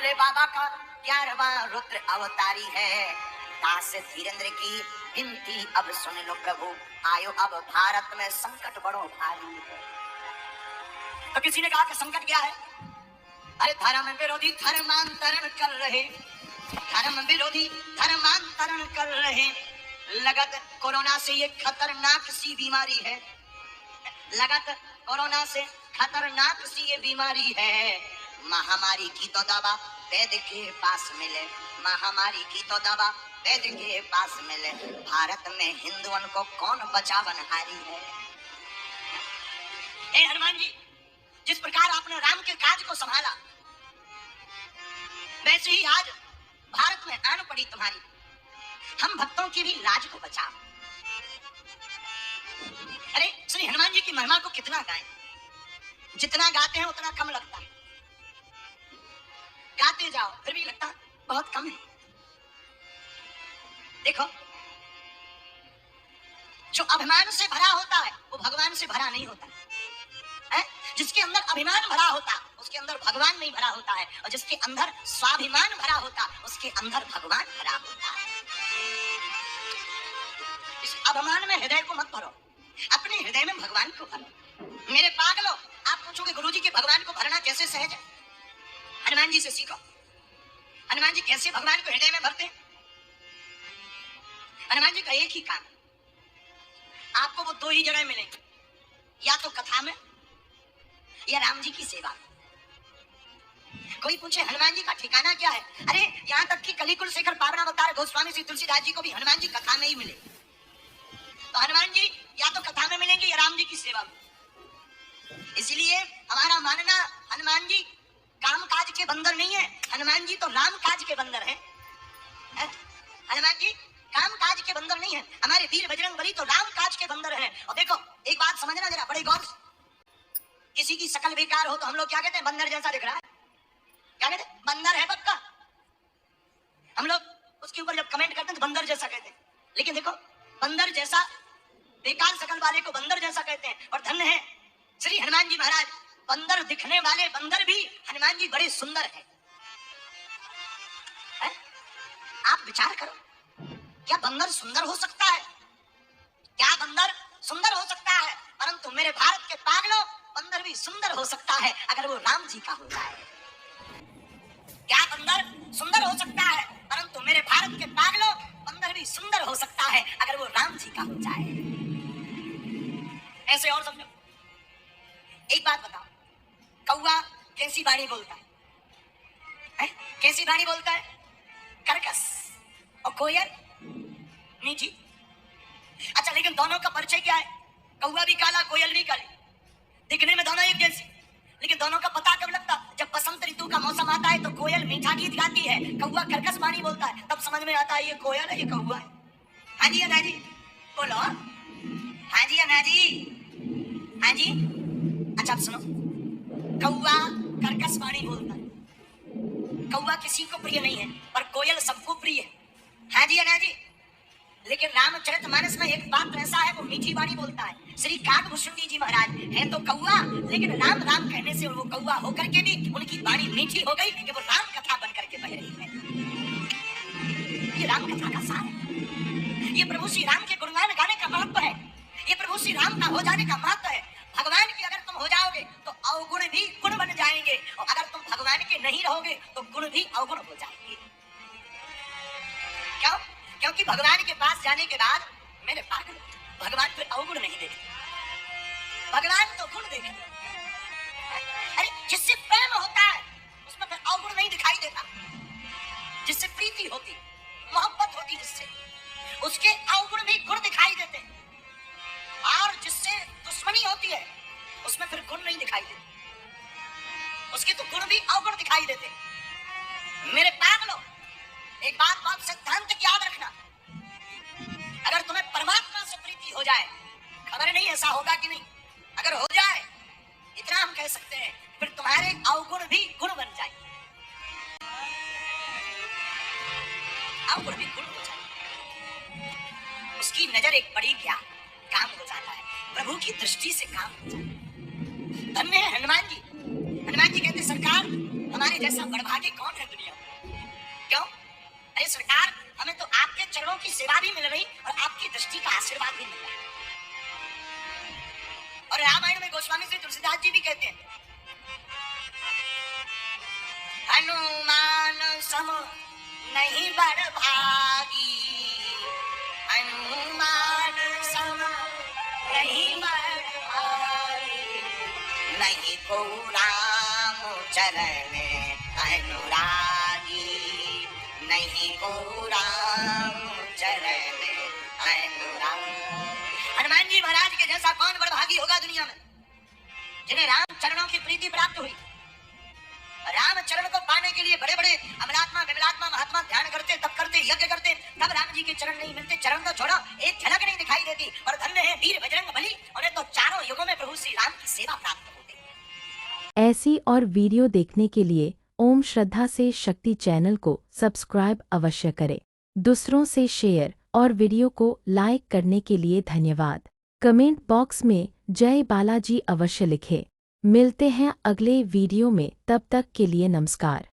भोले बाबा का 11वां रुद्र अवतारी है। दास धीरेन्द्र की विनती अब सुन लो प्रभु, आयो अब भारत में संकट बड़ो भारी है। तो किसी ने कहा कि संकट क्या है? अरे धर्म विरोधी धर्मांतरण कर रहे, धर्म विरोधी धर्मांतरण कर रहे। लगत कोरोना से ये खतरनाक सी बीमारी है, लगत कोरोना से खतरनाक सी ये बीमारी है। महामारी की तो दवा वैद्य के पास मिले, महामारी की तो दवा वैद्य के पास मिले। भारत में हिंदुओं को कौन बचावनहारी है? हे हनुमान जी, जिस प्रकार आपने राम के काज को संभाला, वैसे ही आज भारत में आन पड़ी तुम्हारी। हम भक्तों की भी लाज को बचाओ। अरे श्री हनुमान जी की महिमा को कितना गाएं, जितना गाते हैं उतना कम लगता है। गाते जाओ फिर भी लगता बहुत कम है। देखो, जो अभिमान से भरा होता है वो भगवान से भरा नहीं होता है। जिसके अंदर अभिमान भरा होता उसके अंदर भगवान नहीं भरा होता है, और जिसके अंदर स्वाभिमान भरा होता उसके अंदर भगवान भरा होता है। इस अभिमान में हृदय को मत भरो, अपने हृदय में भगवान को भरो। मेरे पागलों, आप पूछोगे गुरुजी के भगवान को भरना कैसे सहज है? हनुमान जी से सीखो। हनुमान जी कैसे भगवान को हृदय में भरते हैं? हनुमान जी का एक ही काम, आपको वो दो ही जगह मिलेंगे, या तो कथा में या राम जी की सेवा। कोई पूछे हनुमान जी का ठिकाना क्या है? अरे यहाँ तक कि कलिकुल शेखर पावनावतार गोस्वामी श्री तुलसीदास जी को भी हनुमान जी कथा में ही मिले। तो हनुमान जी या तो कथा में मिलेंगे या राम जी की सेवा में। इसलिए हमारा मानना, हनुमान जी काम काज के बंदर नहीं है, हनुमान जी तो राम काज के बंदर हैं। हनुमान जी काम काज के बंदर नहीं है, हमारे वीर बजरंगबली तो राम काज के बंदर हैं। और देखो एक बात समझना जरा बड़े गौर से, किसी की शकल बेकार हो तो हम लोग क्या कहते हैं? बंदर जैसा दिख रहा है। क्या कहते हैं? बंदर है पक्का। हम लोग उसके ऊपर जब कमेंट करते हैं तो बंदर जैसा कहते हैं। लेकिन देखो, बंदर जैसा, बेकार शकल वाले को बंदर जैसा कहते हैं। और धन्य है श्री हनुमान जी महाराज, बंदर दिखने वाले बंदर भी हनुमान जी बड़े सुंदर हैं। आप विचार करो, क्या बंदर सुंदर हो सकता है? क्या बंदर सुंदर हो सकता है? परंतु मेरे भारत के पागलों, बंदर भी सुंदर हो सकता है अगर वो राम जी का हो जाए। क्या बंदर सुंदर हो सकता है? परंतु मेरे भारत के पागलों, बंदर भी सुंदर हो सकता है अगर वो राम जी का हो जाए। ऐसे और समझो। एक बात बताओ, कौवा कैसी वाणी बोलता है? कैसी वाणी बोलता है? कर्कश। और कोयल मीठी। अच्छा, लेकिन दोनों का परिचय क्या है? कौवा भी काला, कोयल भी काली। दिखने में दोनों एक जैसी, लेकिन दोनों का पता कब लगता? जब बसंत ऋतु का मौसम आता है तो कोयल मीठा गीत गाती है, कौवा कर्कश वाणी बोलता है। तब समझ में आता है ये कोयल है, ये कौवा है। हाँ जी अना जी बोलो। हाँ जी अना जी, हाँ जी। अच्छा, आप सुनो, कौवा कर्कश वाणी बोलता है। कौवा किसी को प्रिय नहीं है पर कोयल सबको प्रिय है। हाँ जी अना जी। लेकिन रामचरितमानस में एक बात ऐसा है, वो मीठी वाणी बोलता है। श्री काकभूषण जी महाराज है तो कौवा, लेकिन राम राम कहने से वो कौवा होकर के भी उनकी वाणी मीठी हो गई कि वो राम कथा बन करके बह रही है। ये राम कथा का सार है, ये प्रभु श्री राम के गुणगान गाने का महत्व है, ये प्रभु श्री राम का हो जाने का महत्व है। भगवान के अगर तुम हो जाओगे तो अवगुण भी गुण बन जाएंगे, और अगर तुम भगवान के नहीं रहोगे तो गुण भी अवगुण हो जाएंगे। क्यों? क्योंकि भगवान के पास जाने के बाद मेरे पागल, भगवान फिर अवगुण नहीं देखते, भगवान तो गुण देखते। अरे जिससे प्रेम होता है उसमें फिर अवगुण नहीं दिखाई देता। जिससे प्रीति होती, मोहब्बत होती, जिससे उसके अवगुण भी गुण दिखाई देते। और जिससे दुश्मनी होती है उसमें फिर गुण नहीं दिखाई देते, उसके तो गुण भी अवगुण दिखाई देते। मेरे पागलों, एक बात बहुत सिद्धांत याद रखना, अगर तुम्हें परमात्मा से प्रीति हो जाए, खबर नहीं ऐसा होगा कि नहीं, अगर हो जाए, इतना हम कह सकते हैं, फिर तुम्हारे अवगुण भी गुण बन जाएंगे, अवगुण भी गुण हो जाएंगे। उसकी नजर एक बड़ी क्या काम हो जाता है, प्रभु की दृष्टि से काम हो जाता है। धन्य है हनुमान जी। हनुमान जी कहते सरकार हमारे जैसा बड़भागी कौन है दुनिया में? क्यों? अरे सरकार, हमें तो आपके चरणों की सेवा भी मिल रही और आपकी दृष्टि का आशीर्वाद भी मिल रहा है। और रामायण में गोस्वामी श्री तुलसीदास जी भी कहते हैं, हनुमान सम नहीं बड़भागी, हनुमान सम नहीं बड़भागी, नहीं को राम चरण अनुरागी, नहीं को राम चरण अनुरागी। हनुमान जी महाराज के जैसा कौन बड़भागी होगा दुनिया में, जिन्हें राम चरणों की प्रीति प्राप्त हुई। राम चरण को पाने के लिए बड़े बड़े अमलात्मा विमलात्मा महात्मा ध्यान करते, तप करते, यज्ञ करते, तब राम जी के चरण नहीं मिलते। चरण तो छोड़ो, एक झलक नहीं दिखाई देती। और धन्य है वीर बजरंग बली, उन्हें तो चारों युगों में प्रभु श्री राम की सेवा प्राप्त होती। ऐसी और वीडियो देखने के लिए ओम श्रद्धा से शक्ति चैनल को सब्सक्राइब अवश्य करें। दूसरों से शेयर और वीडियो को लाइक करने के लिए धन्यवाद। कमेंट बॉक्स में जय बालाजी अवश्य लिखें। मिलते हैं अगले वीडियो में, तब तक के लिए नमस्कार।